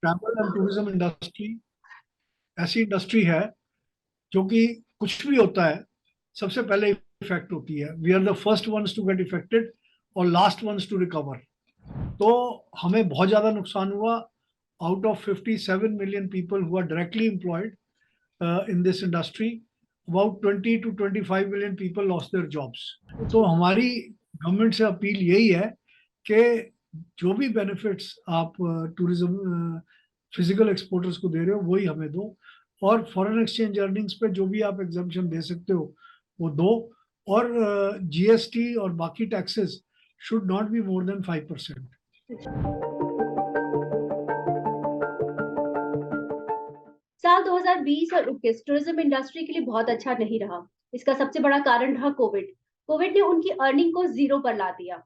Travel and tourism industry ऐसी industry है जो कि कुछ भी होता है सबसे पहले इफेक्ट होती है। We are the first ones to get affected और लास्ट वंस टू रिकवर। तो हमें बहुत ज़्यादा नुकसान हुआ। Out of 57 million people who are directly employed in this industry, about 20 to 25 million people lost their jobs. तो जी। हमारी गवर्नमेंट से अपील यही है कि जो भी बेनिफिट्स आप टूरिज्म फिजिकल एक्सपोर्टर्स को दे रहे हो वही हमें दो, और फॉरेन एक्सचेंज अर्निंग्स पे जो भी आप एग्जाम्पशन दे सकते हो वो दो, और जीएसटी और बाकी taxes should not be more than 5%। साल 2020 और 21 टूरिज्म इंडस्ट्री के लिए बहुत अच्छा नहीं रहा। इसका सबसे बड़ा कारण रहा कोविड। कोविड ने उनकी अर्निंग को जीरो पर ला दिया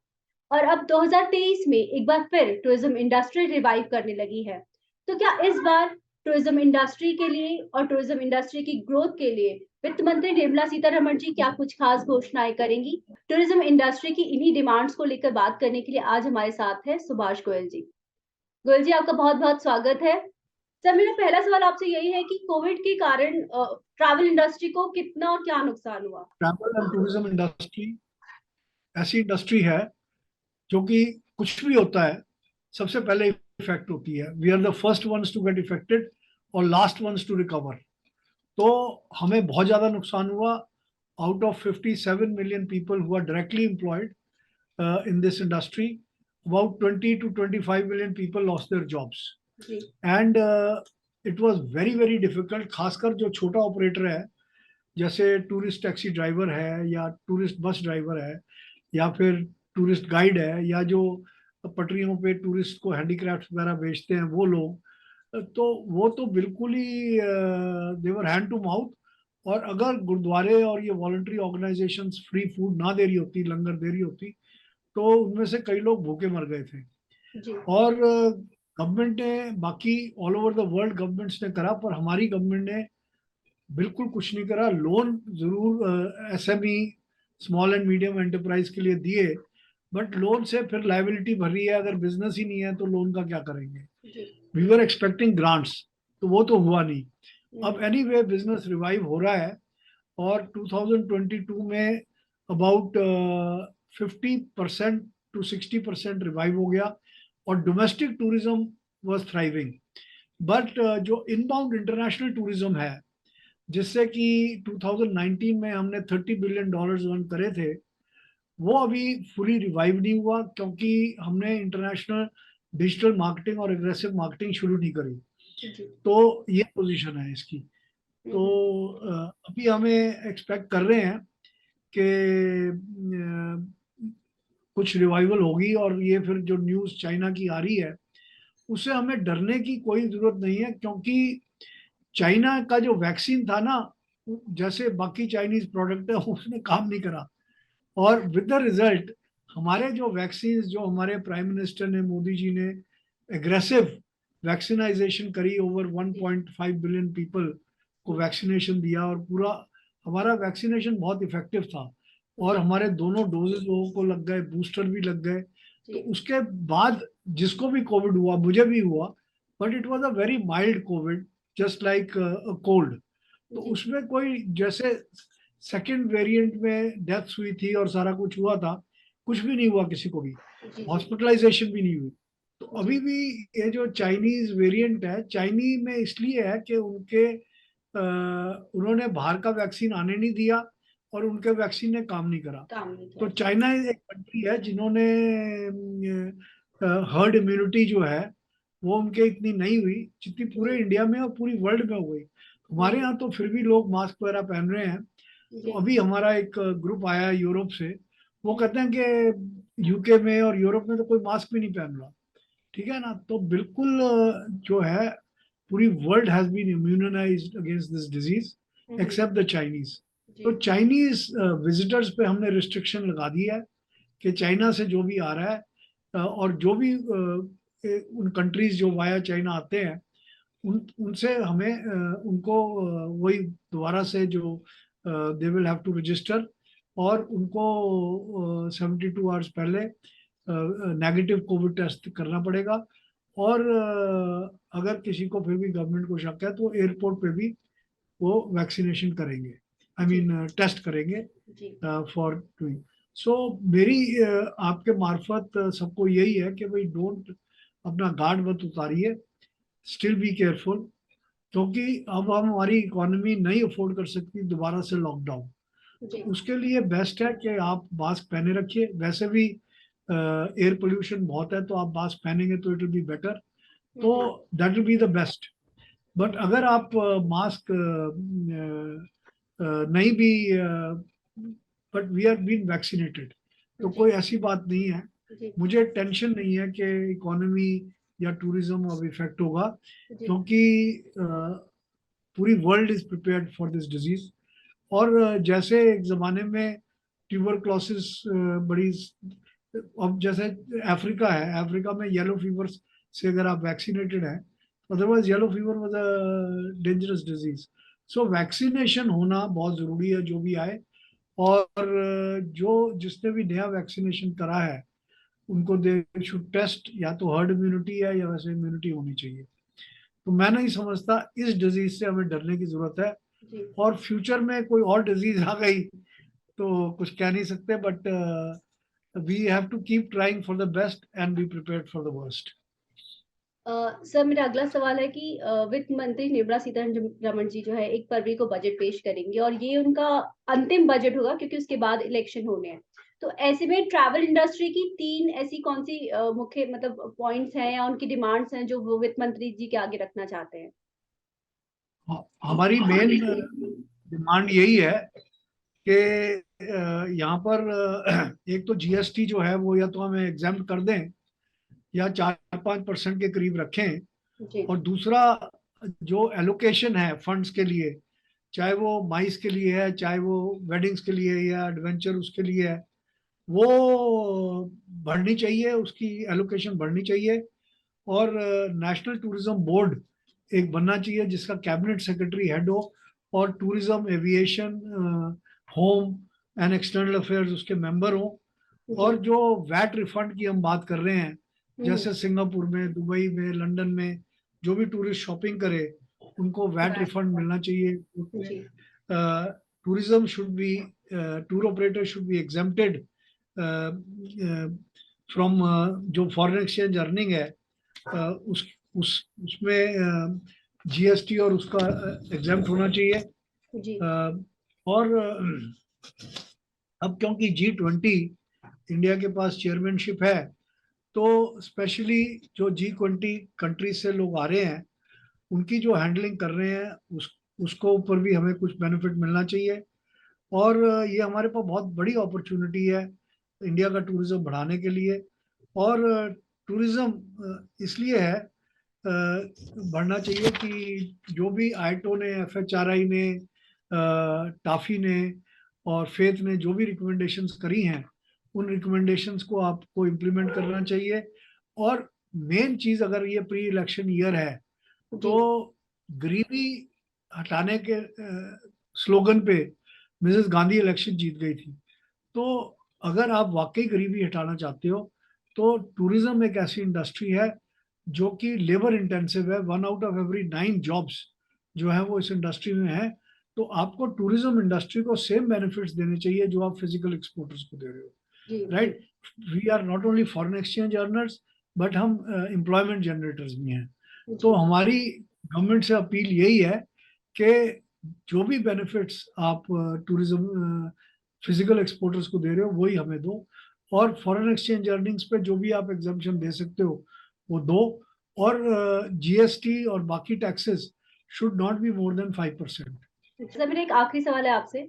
और अब 2023 में एक बार फिर टूरिज्म इंडस्ट्री रिवाइव करने लगी है। तो क्या इस बार टूरिज्म इंडस्ट्री के लिए और टूरिज्म इंडस्ट्री की ग्रोथ के लिए वित्त मंत्री निर्मला सीतारमण जी क्या कुछ खास घोषणाएं करेंगी? टूरिज्म इंडस्ट्री की इन्हीं डिमांड्स को लेकर बात करने के लिए आज हमारे साथ है सुभाष गोयल जी। गोयल जी, आपका बहुत बहुत स्वागत है। सर, मेरा पहला सवाल आपसे यही है कि कोविड के कारण ट्रैवल इंडस्ट्री को कितना और क्या नुकसान हुआ? ट्रैवल एंड टूरिज्म इंडस्ट्री ऐसी इंडस्ट्री है जो कि कुछ भी होता है सबसे पहले इफेक्ट होती है। We are the first ones to get affected और लास्ट वंस टू रिकवर। तो हमें बहुत ज़्यादा नुकसान हुआ। Out of 57 million people who are directly employed in this industry, about 20 to 25 million people lost their jobs. जी। And it was very very difficult, खासकर जो छोटा ऑपरेटर है, जैसे टूरिस्ट टैक्सी ड्राइवर है या टूरिस्ट बस ड्राइवर है या फिर टूरिस्ट गाइड है या जो पटरियों पे टूरिस्ट को हैंडीक्राफ्ट वगैरह बेचते हैं वो लोग, तो वो तो बिल्कुल ही देवर हैंड टू माउथ। और अगर गुरुद्वारे और ये वॉलंटरी ऑर्गेनाइजेशंस फ्री फूड ना दे रही होती, लंगर दे रही होती, तो उनमें से कई लोग भूखे मर गए थे। जी। और गवर्नमेंट ने, बाकी all over the world governments ने करा, पर हमारी गवर्नमेंट ने बिल्कुल कुछ नहीं करा। लोन जरूर SME, small and medium enterprise के लिए दिए, बट लोन से फिर लाइबिलिटी भर रही है। अगर बिजनेस ही नहीं है तो लोन का क्या करेंगे? जी। वी वर एक्सपेक्टिंग ग्रांट्स, तो वो तो हुआ नहीं। अब हम्म। एनीवे बिजनेस रिवाइव हो रहा है, और 2022 में अबाउट 50% to 60% रिवाइव हो गया, और domestic tourism was thriving. But जो इनबाउंड इंटरनेशनल टूरिज्म है, जिससे कि 2019 में हमने $30 बिलियन अर्न करे थे, वो अभी फुली रिवाइव नहीं हुआ, क्योंकि हमने इंटरनेशनल डिजिटल मार्केटिंग और एग्रेसिव मार्केटिंग शुरू नहीं करी। जी। तो ये पोजीशन है इसकी। तो हम्म। अभी हमें एक्सपेक्ट कर रहे हैं कि कुछ रिवाइवल होगी, और ये फिर जो न्यूज़ चाइना की आ रही है उससे हमें डरने की कोई जरूरत नहीं है, क्योंकि चाइना का जो वैक्सीन था ना, जैसे बाकी चाइनीज प्रोडक्ट है उसने काम नहीं करा। और विद द रिजल्ट, हमारे जो वैक्सीन, जो हमारे प्राइम मिनिस्टर ने, मोदी जी ने एग्रेसिव वैक्सीनाइजेशन करी, ओवर 1.5 बिलियन पीपल को वैक्सीनेशन दिया, और पूरा हमारा वैक्सीनेशन बहुत इफेक्टिव था। और जी। हमारे दोनों डोजेस लोगों को लग गए, बूस्टर भी लग गए। तो जी। उसके बाद जिसको भी कोविड हुआ, मुझे भी हुआ, but it was a very mild Covid, just like cold. तो जी। उसमें कोई, जैसे सेकेंड वेरिएंट में डेथ्स हुई थी और सारा कुछ हुआ था, कुछ भी नहीं हुआ किसी को भी, जी। जी। हॉस्पिटलाइजेशन भी नहीं हुई। तो जी। अभी भी ये जो चाइनीज वेरिएंट है, चाइनी में इसलिए है कि उन्होंने बाहर का वैक्सीन आने नहीं दिया, और उनके वैक्सीन ने काम नहीं करा। काम नहीं किया। तो चाइना एक कंट्री है जिन्होंने हर्ड इम्यूनिटी जो है वो उनके इतनी नहीं हुई जितनी पूरे जी। इंडिया में और पूरी वर्ल्ड में हो गई। हमारे जी। यहाँ तो फिर भी लोग मास्क वगैरह पहन रहे हैं। तो जी। अभी हमारा एक ग्रुप आया है यूरोप से, वो कहते हैं कि यूके में और यूरोप में तो कोई मास्क भी नहीं पहन रहा। ठीक है ना? तो बिल्कुल जो है, पूरी world has been immunised against this disease, hmm. Except the Chinese. तो जी। चाइनीज विजिटर्स पे हमने रिस्ट्रिक्शन लगा दी है कि चाइना से जो भी आ रहा है, और जो भी उन कंट्रीज जो वाया चाइना आते हैं, उनसे हमें उनको वही दोबारा से जो they will have to register, और उनको 72 आवर्स पहले नेगेटिव कोविड टेस्ट करना पड़ेगा। और अगर किसी को फिर भी गवर्नमेंट को शक है तो एयरपोर्ट पे भी वो वैक्सीनेशन करेंगे, आई जी मीन टेस्ट करेंगे जी फॉर डूइंग। सो मेरी आपके मार्फत सबको यही है कि भाई डोंट, अपना गार्ड मत उतारिए, स्टिल बी केयरफुल, क्योंकि अब हम हमारी इकोनॉमी नहीं अफोर्ड कर सकती दोबारा से लॉकडाउन। तो जी उसके लिए बेस्ट है कि आप मास्क पहने रखिए, वैसे भी एयर पोल्यूशन बहुत है, तो आप मास्क पहनेंगे तो इट विल बी बेटर, तो hmm that will be the best. But अगर आप मास्क नहीं भी, but we are been vaccinated, तो जी कोई ऐसी बात नहीं है, जी मुझे टेंशन नहीं है कि इकोनॉमी या टूरिज्म अब इफेक्ट होगा, जी क्योंकि पूरी world is prepared for this disease. और जैसे एक जमाने में ट्यूबरक्लोसिस बड़ी, अब जैसे अफ्रीका है, अफ्रीका में येलो फीवर से अगर आप वैक्सीनेटेड हैं, otherwise yellow fever was a dangerous disease. So vaccination होना बहुत जरूरी है जो भी आए। और जो जिसने भी नया वैक्सीनेशन करा है उनको दे शुड टेस्ट, या तो हर्ड इम्यूनिटी है या वैसे इम्यूनिटी होनी चाहिए। तो मैं नहीं समझता इस डिजीज से हमें डरने की जरूरत है। जी और फ्यूचर में कोई और डिजीज आ गई तो कुछ कह नहीं सकते, but we have to keep trying for the best and be prepared for the worst. Sir मेरा अगला सवाल है कि वित्त मंत्री निर्मला सीतारमण जी जो है 1 फरवरी को बजट पेश करेंगी और ये उनका अंतिम बजट होगा क्योंकि उसके बाद इलेक्शन होने हैं। तो ऐसे में ट्रैवल इंडस्ट्री की 3 ऐसी कौन-सी मुख्य मतलब पॉइंट्स हैं या उनकी डिमांड्स हैं जो वो वित्त मंत्री जी के आगे रखना चाहते हैं? हमारी मेन डिमांड यही है कि यहाँ पर एक तो जीएसटी जो है वो या तो हमें एग्जाम कर दें या 4-5% के करीब रखें। जी, और दूसरा, जो एलोकेशन है फंड्स के लिए, चाहे वो माइस के लिए है, चाहे वो वेडिंग्स के लिए या एडवेंचर उसके लिए है, वो बढ़नी चाहिए, उसकी एलोकेशन बढ़नी चाहिए। और नेशनल टूरिज्म बोर्ड एक बनना चाहिए जिसका कैबिनेट सेक्रेटरी हेड हो, और tourism, aviation, home and external affairs उसके मेंबर हो। जी। और जो वैट रिफंड की हम बात कर रहे हैं, हुँ, जैसे सिंगापुर में, दुबई में, लंदन में जो भी टूरिस्ट शॉपिंग करे उनको वैट रिफंड मिलना चाहिए। जी, tourism should be, tour operator should be exempted from, जो फॉरेन एक्सचेंज अर्निंग है, उसमें जीएसटी और उसका एग्जाम्प्ट होना चाहिए। जी, और अब क्योंकि G20 इंडिया के पास चेयरमैनशिप है, तो स्पेशली जो G20 कंट्रीज से लोग आ रहे हैं उनकी जो हैंडलिंग कर रहे हैं उसको ऊपर भी हमें कुछ बेनिफिट मिलना चाहिए। और ये हमारे पास बहुत बड़ी अपॉर्चुनिटी है इंडिया का टूरिज्म बढ़ाने के लिए। और टूरिज्म इसलिए है बढ़ना चाहिए कि जो भी आईटो ने, एफएचआरआई ने, टाफी ने और फेथ ने जो भी रिकमेंडेशंस करी हैं, उन रिकमेंडेशंस को आपको इम्प्लीमेंट करना चाहिए। और मेन चीज, अगर ये प्री इलेक्शन ईयर है तो जी, गरीबी हटाने के स्लोगन पे मिसेस गांधी इलेक्शन जीत गई थी। तो अगर आप वाकई गरीबी हटाना चाहते हो तो टूरिज्म एक ऐसी इंडस्ट्री है जो कि लेबर इंटेंसिव है, 1 आउट ऑफ एवरी 9 जॉब्स जो है वो इस इंडस्ट्री में है। तो आपको टूरिज्म इंडस्ट्री को सेम बेनिफिट्स देने चाहिए जो आप फिजिकल एक्सपोर्टर्स को दे रहे हो, जी, जी, right. We are not only foreign exchange earners, but हम एम्प्लॉयमेंट जनरेटर्स भी हैं। तो जी, हमारी गवर्नमेंट से अपील यही है कि जो भी बेनिफिट्स आप टूरिज्म फिजिकल एक्सपोर्टर्स को दे रहे हो वही हमें दो। और फॉरेन एक्सचेंज अर्निंग्स पे जो भी आप एग्जाम्पशन दे सकते हो वो दो। और जीएसटी और बाकी taxes should not be more than 5%। अच्छा, मेरा एक आखिरी सवाल है आपसे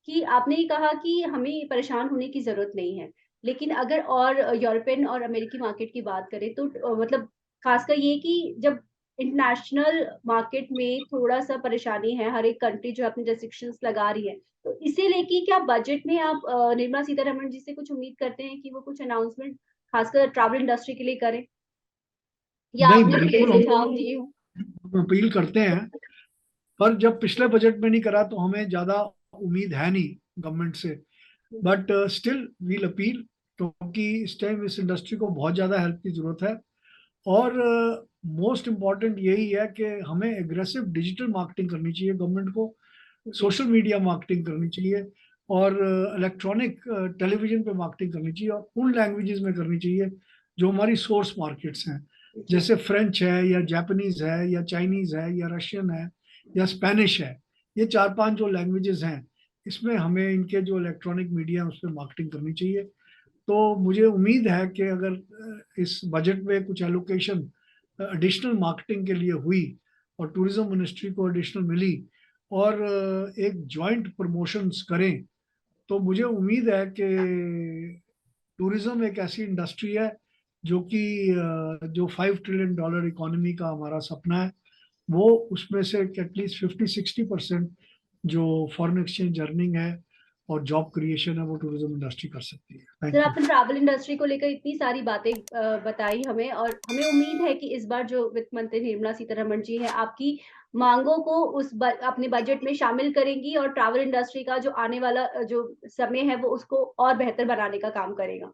कि आपने ये कहा कि हमें परेशान होने की ज़रूरत नहीं है। लेकिन अगर और यूरोपियन और अमेरिकी मार्केट की बात करें तो मतलब ख़ासकर ये कि जब इंटरनेशनल मार्केट में थोड़ा-सा परेशानी है, हर एक कंट्री जो अपनी रेस्ट्रिक्शंस लगा रही है। तो इसे लेके क्या बजट में आप निर्मला सीतारमण जी से कुछ उम्मीद करते हैं कि वो कुछ अनाउंसमेंट ख़ासकर ट्रैवल इंडस्ट्री के लिए करें? या नहीं, आपने पहले बिल्कुल से ठान दिए हों? हम अपील करते हैं, पर जब पिछले बजट में नहीं करा तो हमें ज्यादा उम्मीद है नहीं गवर्नमेंट से। बट स्टिल वील अपील, क्योंकि इस टाइम इस इंडस्ट्री को बहुत ज्यादा हेल्प की जरूरत है। और मोस्ट इम्पॉर्टेंट यही है कि हमें एग्रेसिव डिजिटल मार्केटिंग करनी चाहिए गवर्नमेंट को, सोशल मीडिया मार्केटिंग करनी चाहिए और इलेक्ट्रॉनिक टेलीविजन पे मार्केटिंग करनी चाहिए और उन लैंग्वेजेस में करनी चाहिए जो हमारी सोर्स मार्केट्स हैं, जैसे फ्रेंच है या जापानीज है या चाइनीज है या रशियन है या स्पेनिश है। ये 4-5 जो लैंग्वेजेस हैं, इसमें हमें इनके जो इलेक्ट्रॉनिक मीडिया है उस पर मार्केटिंग करनी चाहिए। तो मुझे उम्मीद है कि अगर इस बजट में कुछ एलोकेशन एडिशनल मार्केटिंग के लिए हुई और टूरिज्म मिनिस्ट्री को एडिशनल मिली और एक जॉइंट प्रमोशंस करें, तो मुझे उम्मीद है कि टूरिज्म एक ऐसी इंडस्ट्री है जो कि जो $5 ट्रिलियन इकोनॉमी का हमारा सपना है, वो उसमें से एटलीस्ट 50-60% जो फॉरेन एक्सचेंज अर्निंग है और जॉब क्रिएशन है वो टूरिज्म इंडस्ट्री कर सकती है। Sir, thank you. आपने ट्रैवल इंडस्ट्री को लेकर इतनी सारी बातें बताई हमें, और हमें उम्मीद है कि इस बार जो वित्त मंत्री निर्मला सीतारमण जी है, आपकी मांगों को अपने बजट में शामिल करेंगी और ट्रैवल इंडस्ट्री का जो आने वाला जो समय है वो उसको और बेहतर बनाने का काम करेगा।